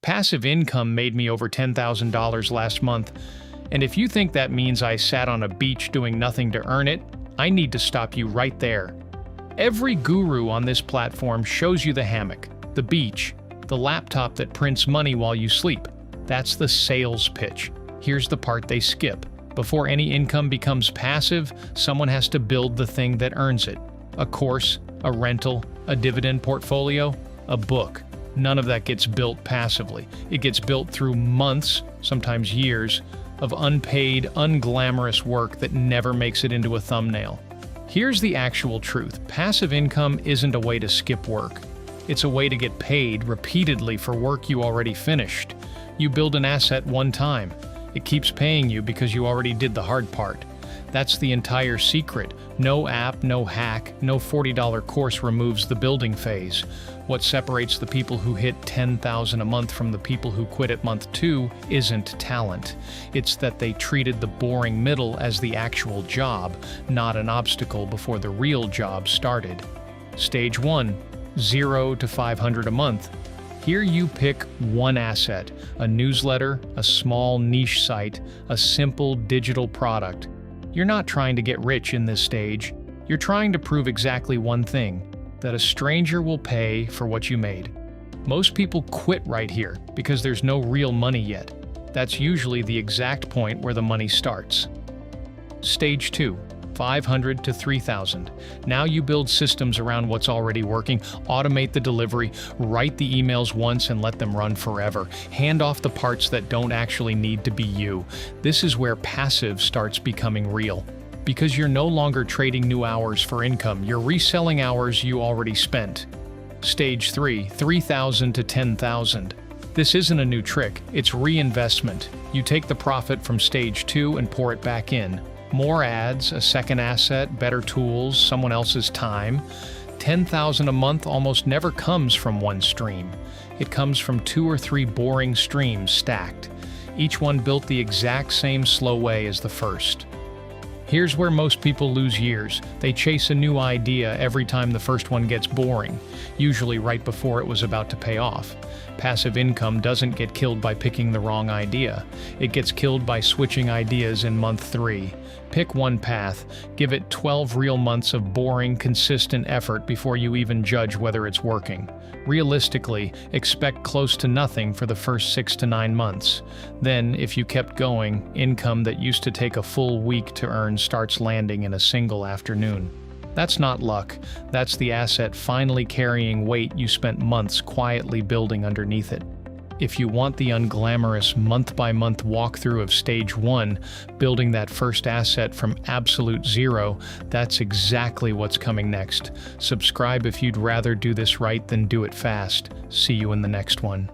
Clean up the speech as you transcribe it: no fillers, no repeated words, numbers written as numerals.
Passive income made me over $10,000 last month, and if you think that means I sat on a beach doing nothing to earn it, I need to stop you right there. Every guru on this platform shows you the hammock, the beach, the laptop that prints money while you sleep. That's the sales pitch. Here's the part they skip. Before any income becomes passive, someone has to build the thing that earns it. A course, a rental, a dividend portfolio, a book. None of that gets built passively. It gets built through months, sometimes years, of unpaid, unglamorous work that never makes it into a thumbnail. Here's the actual truth. Passive income isn't a way to skip work. It's a way to get paid repeatedly for work you already finished. You build an asset one time. It keeps paying you because you already did the hard part. That's the entire secret. No app, no hack, no $40 course removes the building phase. What separates the people who hit $10,000 a month from the people who quit at month 2 isn't talent. It's that they treated the boring middle as the actual job, not an obstacle before the real job started. Stage 1, 0 to $500 a month. Here you pick one asset, a newsletter, a small niche site, a simple digital product. You're not trying to get rich in this stage. You're trying to prove exactly one thing, that a stranger will pay for what you made. Most people quit right here because there's no real money yet. That's usually the exact point where the money starts. Stage 2. 500 to 3,000. Now you build systems around what's already working, automate the delivery, write the emails once and let them run forever. Hand off the parts that don't actually need to be you. This is where passive starts becoming real. Because you're no longer trading new hours for income, you're reselling hours you already spent. Stage 3, 3,000 to 10,000. This isn't a new trick, it's reinvestment. You take the profit from stage 2 and pour it back in. More ads, a second asset, better tools, someone else's time. $10,000 a month almost never comes from one stream. It comes from 2 or 3 boring streams stacked, each one built the exact same slow way as the first. Here's where most people lose years. They chase a new idea every time the first one gets boring, usually right before it was about to pay off. Passive income doesn't get killed by picking the wrong idea. It gets killed by switching ideas in month 3. Pick one path, give it 12 real months of boring, consistent effort before you even judge whether it's working. Realistically, expect close to nothing for the first 6 to 9 months. Then, if you kept going, income that used to take a full week to earn starts landing in a single afternoon. That's not luck. That's the asset finally carrying weight you spent months quietly building underneath it. If you want the unglamorous month-by-month walkthrough of stage 1, building that first asset from absolute zero, that's exactly what's coming next. Subscribe if you'd rather do this right than do it fast. See you in the next one.